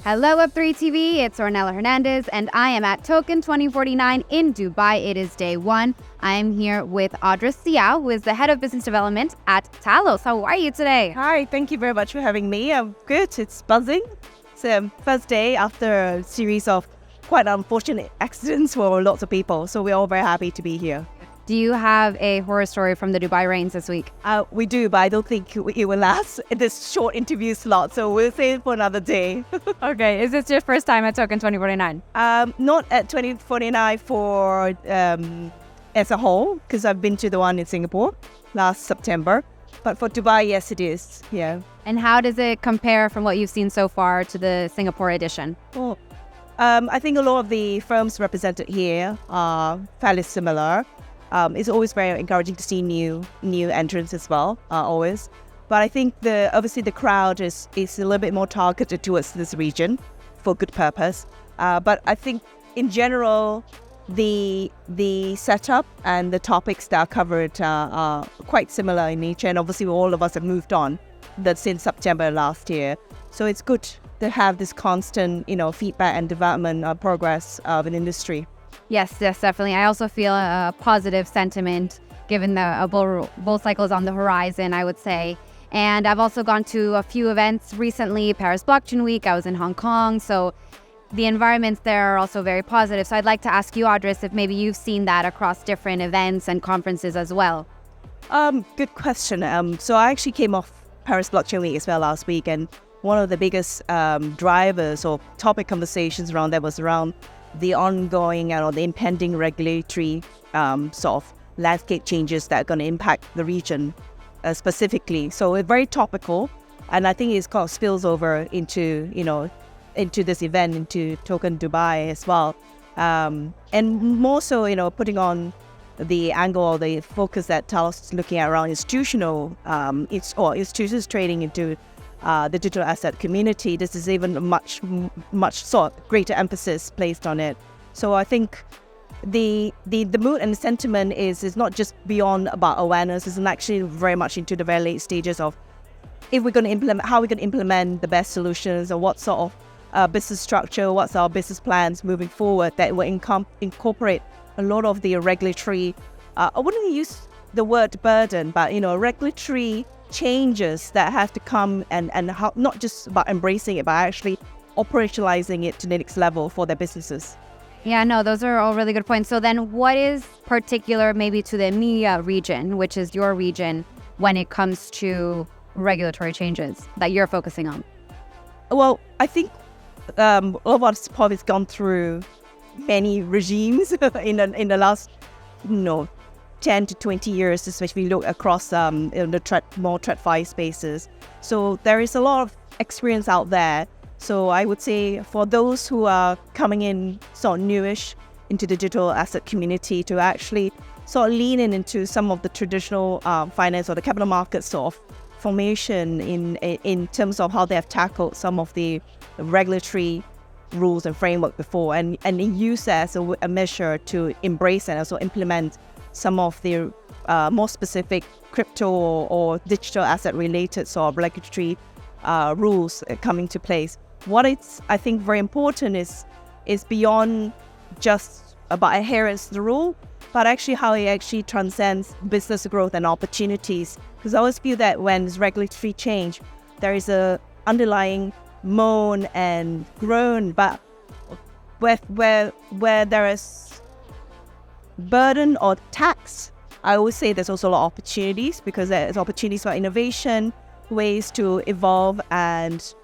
Hello Web3 TV, it's Ornella Hernandez, and I am at Token 2049 in Dubai. It is day one. I am here with Audris Siow, who is the head of business development at Talos. How are you today? Hi, thank you very much for having me. I'm good, it's buzzing. It's first day after a series of quite unfortunate accidents for lots of people, so we're all very happy to be here. Do you have a horror story from the Dubai rains this week? We do, but I don't think it will last in this short interview slot, so we'll save it for another day. Okay, is this your first time at Token 2049? Not at 2049 for as a whole, because I've been to the one in Singapore last September. But for Dubai, yes, it is. Yeah. And how does it compare from what you've seen so far to the Singapore edition? Well, I think a lot of the firms represented here are fairly similar. It's always very encouraging to see new entrants as well, always. But I think obviously the crowd is a little bit more targeted towards this region for good purpose. But I think in general, the setup and the topics that are covered are quite similar in nature. And obviously all of us have moved on since September last year. So it's good to have this constant, feedback and development progress of an industry. Yes, definitely. I also feel a positive sentiment given the bull cycle is on the horizon, I would say. And I've also gone to a few events recently, Paris Blockchain Week, I was in Hong Kong. So the environments there are also very positive. So I'd like to ask you, Audris, if maybe you've seen that across different events and conferences as well. Good question. So I actually came off Paris Blockchain Week as well last week. And one of the biggest drivers or topic conversations around that was around the ongoing or the impending regulatory sort of landscape changes that are going to impact the region specifically. So it's very topical, and I think it's kind of spills over into this event, into Token Dubai as well, and more so putting on the angle or the focus that Talos is looking at around institutional institutions trading into the digital asset community. This is even a much sort of greater emphasis placed on it. So I think the mood and the sentiment is not just beyond about awareness. It's actually very much into the very late stages of if we're going to implement, how we're going to implement the best solutions, or what sort of business structure, what's our business plans moving forward that will incorporate a lot of the regulatory. I wouldn't use the word burden, but regulatory changes that have to come and how, not just about embracing it, but actually operationalizing it to the next level for their businesses. Yeah, no, those are all really good points. So then what is particular maybe to the EMEA region, which is your region, when it comes to regulatory changes that you're focusing on? Well, I think all of us probably has gone through many regimes in the last 10 to 20 years, especially if you look across the more TradFi spaces. So there is a lot of experience out there. So I would say for those who are coming in sort of newish into the digital asset community, to actually sort of lean into some of the traditional finance or the capital market sort of formation in terms of how they have tackled some of the regulatory rules and framework before, and use that as a measure to embrace and also implement some of the more specific crypto or digital asset related sort of regulatory rules coming to place. What it's, I think, very important is beyond just about adherence to the rule, but actually how it actually transcends business growth and opportunities. Because I always feel that when there's regulatory change, there is a underlying moan and groan, but where there is burden or tax, I always say there's also a lot of opportunities, because there's opportunities for innovation, ways to evolve, and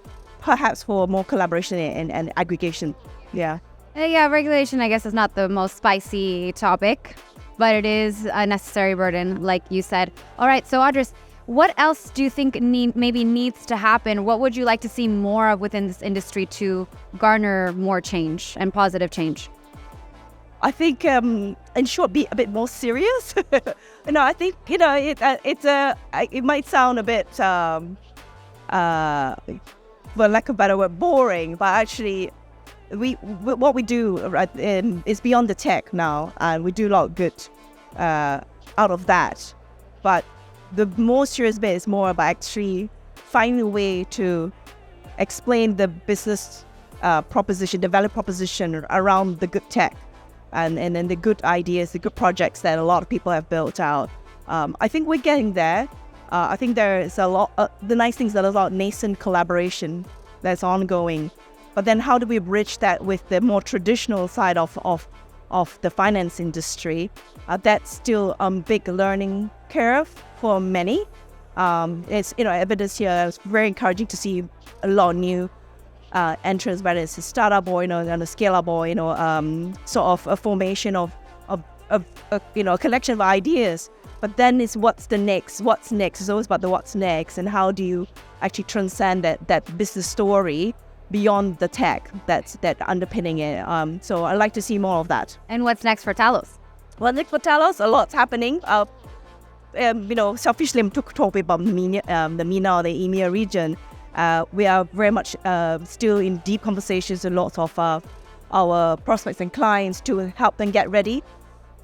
perhaps for more collaboration and aggregation. Yeah, regulation, I guess, is not the most spicy topic, but it is a necessary burden, like you said. All right, so Audris, what else do you think maybe needs to happen? What would you like to see more of within this industry to garner more change and positive change? I think, in short, be a bit more serious. I think it might sound a bit, for lack of a better word, boring. But actually, what we do is beyond the tech now, and we do a lot of good out of that. But the more serious bit is more about actually finding a way to explain the business proposition, the value proposition around the good tech and then the good ideas, the good projects that a lot of people have built out. I think we're getting there. I think there is a lot, the nice things that there's a lot of nascent collaboration that's ongoing. But then how do we bridge that with the more traditional side of the finance industry? That's still a big learning curve for many. It's, evidence here. It's very encouraging to see a lot of new entrants, whether it's a startup or, and a scale up or, sort of a formation of a collection of ideas. But then it's what's next? It's always about the what's next, and how do you actually transcend that business story beyond the tech that's underpinning it. So I'd like to see more of that. And what's next for Talos? Well, next for Talos, a lot's happening. Selfishly, I'm talking about the MENA or the EMEA region. We are very much still in deep conversations with lots of our prospects and clients to help them get ready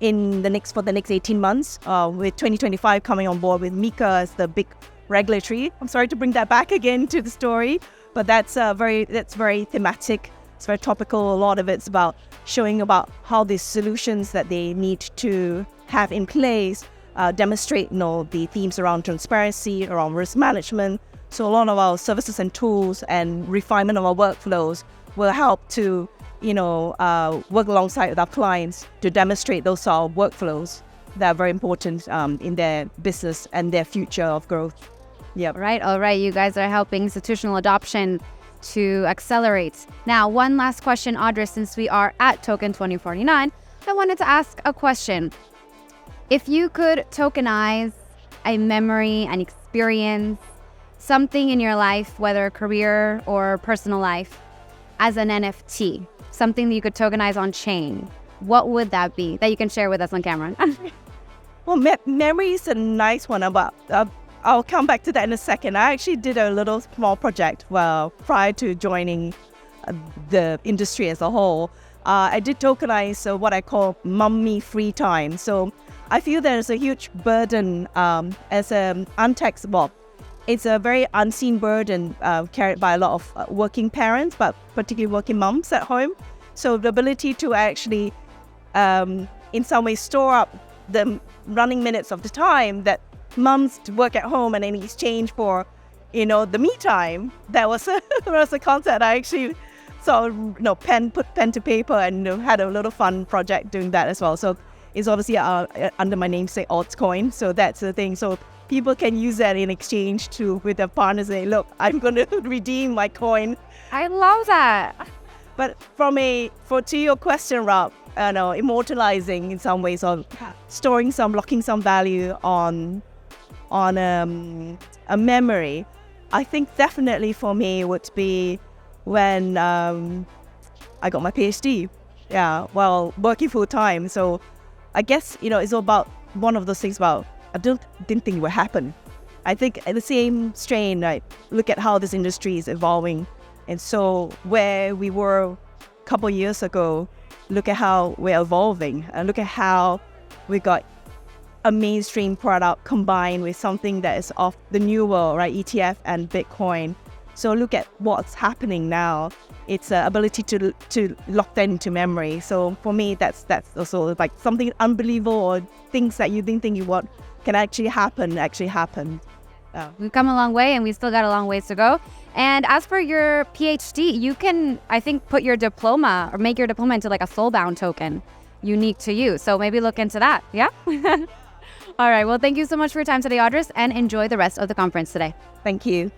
for the next 18 months. With 2025 coming on board with MiCA as the big regulatory. I'm sorry to bring that back again to the story, but that's very thematic. It's very topical. A lot of it's about showing about how the solutions that they need to have in place demonstrate, the themes around transparency, around risk management. So a lot of our services and tools and refinement of our workflows will help to, work alongside with our clients to demonstrate those sort of workflows that are very important in their business and their future of growth. Yeah. All right. You guys are helping institutional adoption to accelerate. Now, one last question, Audris, since we are at Token 2049, I wanted to ask a question. If you could tokenize a memory, an experience, something in your life, whether career or personal life, as an NFT, something that you could tokenize on chain, what would that be that you can share with us on camera? Well, memory is a nice one. I'll come back to that in a second. I actually did a little small project prior to joining the industry as a whole. I did tokenize what I call mummy free time. So I feel there's a huge burden as an untaxed bob. It's a very unseen burden carried by a lot of working parents, but particularly working mums at home. So the ability to actually, in some way, store up the running minutes of the time that mums to work at home, and in exchange for, the me time. That was a concept I actually sort of, put pen to paper and had a little fun project doing that as well. So it's obviously under my namesake Odds Coin. So that's the thing. So people can use that in exchange with their partners. Say, look, I'm going to redeem my coin. I love that. But to your question, Rob, immortalizing in some ways, or locking some value on a memory, I think definitely for me would be when I got my PhD. Yeah, well, working full time. So I guess, it's all about one of those things about, didn't think it would happen. I think at the same strain, right, look at how this industry is evolving. And so where we were a couple of years ago, look at how we're evolving, and look at how we got a mainstream product combined with something that is of the new world, right? ETF and Bitcoin. So look at what's happening now. It's the ability to lock that into memory. So for me, that's also like something unbelievable, or things that you didn't think you would can actually happen. We've come a long way, and we still got a long ways to go. And as for your PhD, you can, I think, put your diploma or make your diploma into like a soulbound token unique to you. So maybe look into that. Yeah. All right. Well, thank you so much for your time today, Audris, and enjoy the rest of the conference today. Thank you.